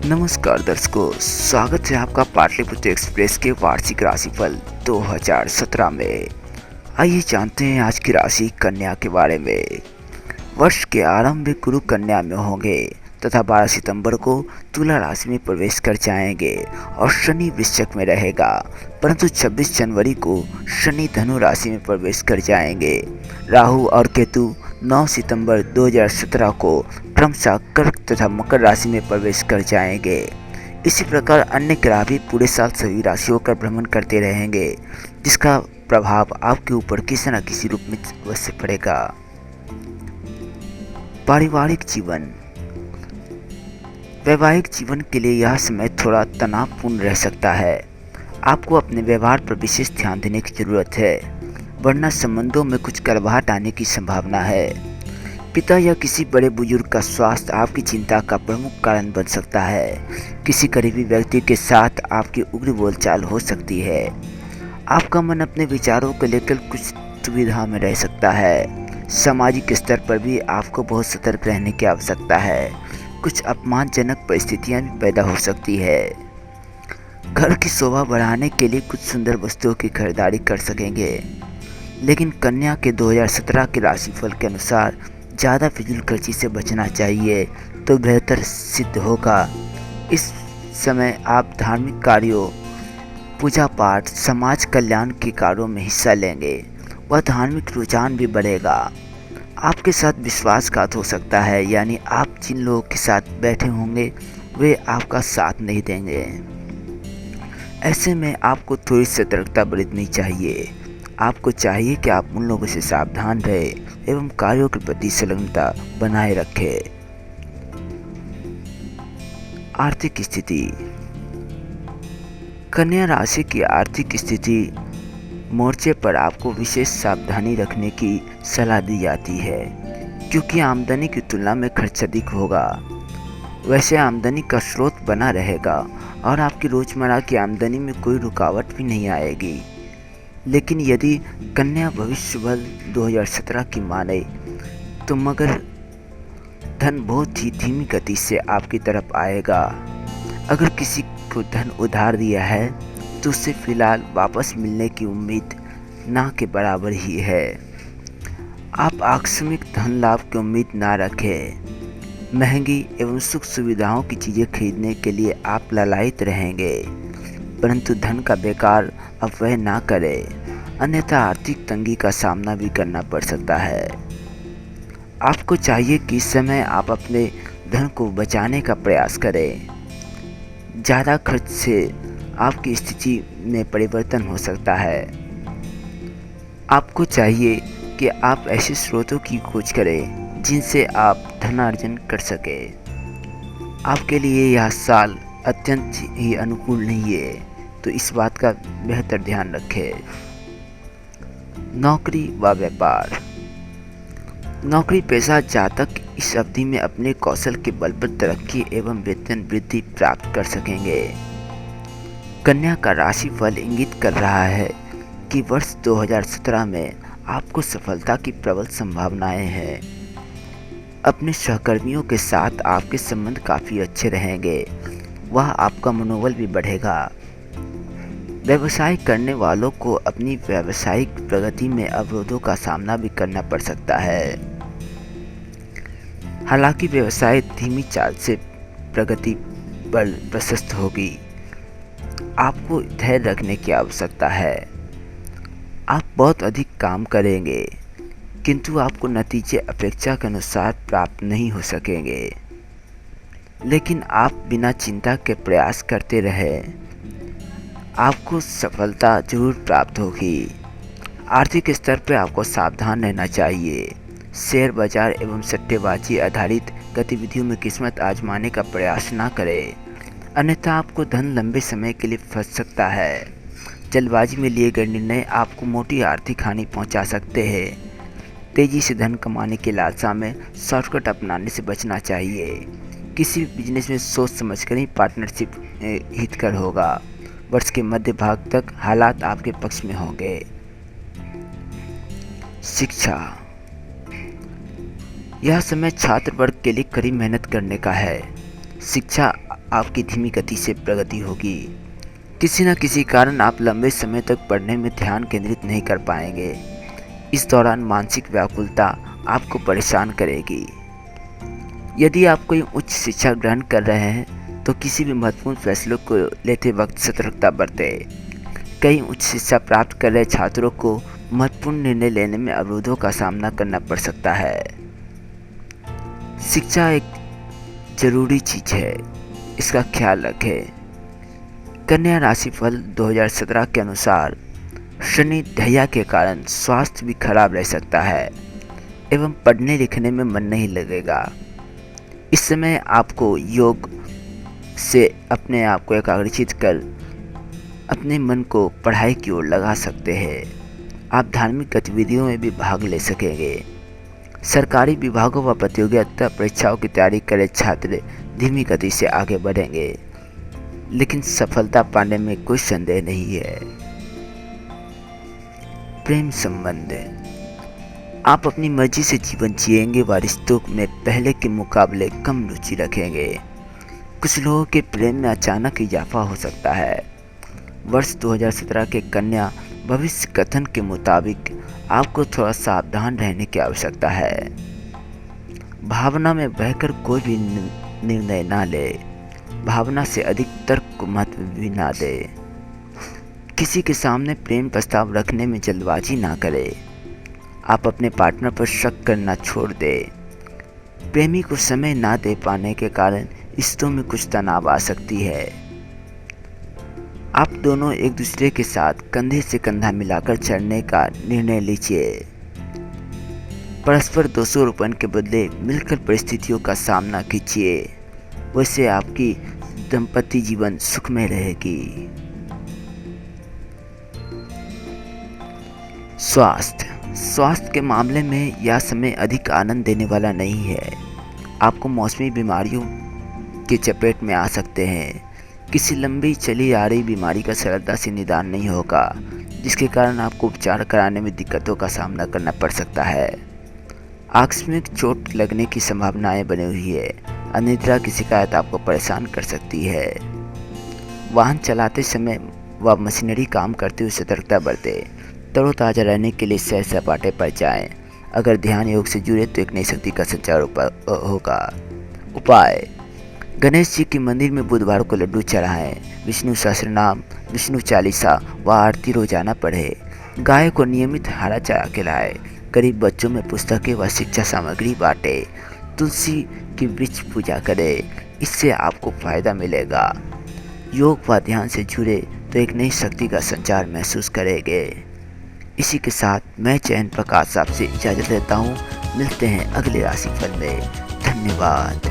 नमस्कार दर्शकों, स्वागत है आपका पाटलिपुत्र एक्सप्रेस के वार्षिक राशिफल 2017 में। आइए जानते हैं आज की राशि कन्या के बारे में। वर्ष के आरंभ में गुरु कन्या में होंगे तथा 12 सितंबर को तुला राशि में प्रवेश कर जाएंगे और शनि वृश्चिक में रहेगा, परंतु 26 जनवरी को शनि धनु राशि में प्रवेश कर जाएंगे। राहु और केतु 9 सितंबर 2017 को क्रमशः कर्क तथा मकर राशि में प्रवेश कर जाएंगे। इसी प्रकार अन्य ग्रह भी पूरे साल सभी राशियों का भ्रमण करते रहेंगे, जिसका प्रभाव आपके ऊपर किसी न किसी रूप में अवश्य पड़ेगा। पारिवारिक जीवन, वैवाहिक जीवन के लिए यह समय थोड़ा तनावपूर्ण रह सकता है। आपको अपने व्यवहार पर विशेष ध्यान देने की जरूरत है, वरना संबंधों में कुछ कड़वाहट आने की संभावना है। पिता या किसी बड़े बुजुर्ग का स्वास्थ्य आपकी चिंता का प्रमुख कारण बन सकता है। किसी करीबी व्यक्ति के साथ आपकी उग्र बोलचाल हो सकती है। आपका मन अपने विचारों को लेकर कुछ दुविधा में रह सकता है। सामाजिक स्तर पर भी आपको बहुत सतर्क रहने की आवश्यकता है। कुछ अपमानजनक परिस्थितियां भी पैदा हो सकती है। घर की शोभा बढ़ाने के लिए कुछ सुंदर वस्तुओं की खरीदारी कर सकेंगे, लेकिन कन्या के 2017 के राशिफल के अनुसार ज़्यादा फिजूल खर्ची से बचना चाहिए तो बेहतर सिद्ध होगा। इस समय आप धार्मिक कार्यों, पूजा पाठ, समाज कल्याण के कार्यों में हिस्सा लेंगे। वह धार्मिक रुझान भी बढ़ेगा। आपके साथ विश्वासघात हो सकता है, यानी आप जिन लोगों के साथ बैठे होंगे वे आपका साथ नहीं देंगे। ऐसे में आपको थोड़ी सतर्कता बरतनी चाहिए। आपको चाहिए कि आप उन लोगों से सावधान रहें एवं कार्यों के प्रति संलग्नता बनाए रखें। आर्थिक स्थिति, कन्या राशि की आर्थिक स्थिति मोर्चे पर आपको विशेष सावधानी रखने की सलाह दी जाती है, क्योंकि आमदनी की तुलना में खर्च अधिक होगा। वैसे आमदनी का स्रोत बना रहेगा और आपकी रोजमर्रा की आमदनी में कोई रुकावट भी नहीं आएगी। लेकिन यदि कन्या भविष्य बल 2017 की माने तो मगर धन बहुत ही धीमी गति से आपकी तरफ आएगा। अगर किसी को धन उधार दिया है तो उसे फिलहाल वापस मिलने की उम्मीद ना के बराबर ही है। आप आकस्मिक धन लाभ की उम्मीद ना रखें। महंगी एवं सुख सुविधाओं की चीज़ें खरीदने के लिए आप लालायित रहेंगे, परंतु धन का बेकार अपव्यय ना करें, अन्यथा आर्थिक तंगी का सामना भी करना पड़ सकता है। आपको चाहिए कि इस समय आप अपने धन को बचाने का प्रयास करें। ज़्यादा खर्च से आपकी स्थिति में परिवर्तन हो सकता है। आपको चाहिए कि आप ऐसे स्रोतों की खोज करें जिनसे आप धनार्जन कर सकें। आपके लिए यह साल अत्यंत ही अनुकूल नहीं है, तो इस बात का बेहतर ध्यान रखें। नौकरी व व्यापार, नौकरी पेशा जातक इस अवधि में अपने कौशल के बल पर तरक्की एवं वेतन वृद्धि प्राप्त कर सकेंगे। कन्या का राशिफल इंगित कर रहा है कि वर्ष 2017 में आपको सफलता की प्रबल संभावनाएं हैं। अपने सहकर्मियों के साथ आपके संबंध काफ़ी अच्छे रहेंगे। वह आपका मनोबल भी बढ़ेगा। व्यवसाय करने वालों को अपनी व्यावसायिक प्रगति में अवरोधों का सामना भी करना पड़ सकता है। हालांकि व्यवसाय धीमी चाल से प्रगति पर प्रशस्त होगी। आपको धैर्य रखने की आवश्यकता है। आप बहुत अधिक काम करेंगे, किंतु आपको नतीजे अपेक्षा के अनुसार प्राप्त नहीं हो सकेंगे। लेकिन आप बिना चिंता के प्रयास करते रहें, आपको सफलता जरूर प्राप्त होगी। आर्थिक स्तर पर आपको सावधान रहना चाहिए। शेयर बाजार एवं सट्टेबाजी आधारित गतिविधियों में किस्मत आजमाने का प्रयास ना करें, अन्यथा आपको धन लंबे समय के लिए फंस सकता है। जल्दबाजी में लिए गए निर्णय आपको मोटी आर्थिक हानि पहुंचा सकते हैं। तेजी से धन कमाने की लालसा में शॉर्टकट अपनाने से बचना चाहिए। किसी भी बिजनेस में सोच समझकर ही पार्टनरशिप हितकर होगा। वर्ष के मध्य भाग तक हालात आपके पक्ष में होंगे। शिक्षा, यह समय छात्र वर्ग के लिए कड़ी मेहनत करने का है। शिक्षा आपकी धीमी गति से प्रगति होगी। किसी न किसी कारण आप लंबे समय तक पढ़ने में ध्यान केंद्रित नहीं कर पाएंगे। इस दौरान मानसिक व्याकुलता आपको परेशान करेगी। यदि आप कोई उच्च शिक्षा ग्रहण कर रहे हैं तो किसी भी महत्वपूर्ण फैसलों को लेते वक्त सतर्कता बरतें। कई उच्च शिक्षा प्राप्त कर रहे छात्रों को महत्वपूर्ण निर्णय लेने में अवरोधों का सामना करना पड़ सकता है। शिक्षा एक जरूरी चीज है, इसका ख्याल रखें। कन्या राशिफल 2017 के अनुसार शनि ढैया के कारण स्वास्थ्य भी खराब रह सकता है एवं पढ़ने लिखने में मन नहीं लगेगा। इस समय आपको योग से अपने आप को एकाग्रचित कर अपने मन को पढ़ाई की ओर लगा सकते हैं। आप धार्मिक गतिविधियों में भी भाग ले सकेंगे। सरकारी विभागों व प्रतियोगिता परीक्षाओं की तैयारी करे छात्र धीमी गति से आगे बढ़ेंगे, लेकिन सफलता पाने में कोई संदेह नहीं है। प्रेम संबंध, आप अपनी मर्जी से जीवन जिएंगे व रिश्तों में पहले के मुकाबले कम रुचि रखेंगे। कुछ लोगों के प्रेम में अचानक इजाफा हो सकता है। वर्ष 2017 के कन्या भविष्य कथन के मुताबिक आपको थोड़ा सावधान रहने की आवश्यकता है। भावना में बहकर कोई भी निर्णय ना ले, भावना से अधिक तर्क को महत्व भी ना दे। किसी के सामने प्रेम प्रस्ताव रखने में जल्दबाजी ना करे। आप अपने पार्टनर पर शक करना छोड़ दे। प्रेमी को समय ना दे पाने के कारण रिश्तों में कुछ तनाव आ सकती है। आप दोनों एक दूसरे के साथ कंधे से कंधा मिलाकर चलने का निर्णय लीजिए। परस्पर दोषारोपण के बदले मिलकर परिस्थितियों का सामना कीजिए, वैसे आपकी दाम्पत्य जीवन सुखमय रहेगी। स्वास्थ्य के मामले में यह समय अधिक आनंद देने वाला नहीं है। आपको मौसमी बीमारियों के चपेट में आ सकते हैं। किसी लंबी चली आ रही बीमारी का सरलता से निदान नहीं होगा, जिसके कारण आपको उपचार कराने में दिक्कतों का सामना करना पड़ सकता है। आकस्मिक चोट लगने की संभावनाएं बनी हुई है। अनिद्रा की शिकायत आपको परेशान कर सकती है। वाहन चलाते समय व मशीनरी काम करते हुए सतर्कता बरतें। तरोताज़ा रहने के लिए सैर सपाटे पर जाएं। अगर ध्यान योग से जुड़े तो एक नई शक्ति का संचार होगा। उपाय, गणेश जी के मंदिर में बुधवार को लड्डू चढ़ाएं। विष्णु सहस्रनाम, विष्णु चालीसा व आरती रोजाना पढ़ें। गाय को नियमित हरा चारा खिलाएं। गरीब बच्चों में पुस्तकें व शिक्षा सामग्री बांटें। तुलसी की वृक्ष पूजा करें, इससे आपको फायदा मिलेगा। योग व ध्यान से जुड़े तो एक नई शक्ति का संचार महसूस करेंगे। इसी के साथ मैं चयन प्रकाश आपसे इजाज़त लेता हूँ। मिलते हैं अगले राशिफल में। धन्यवाद।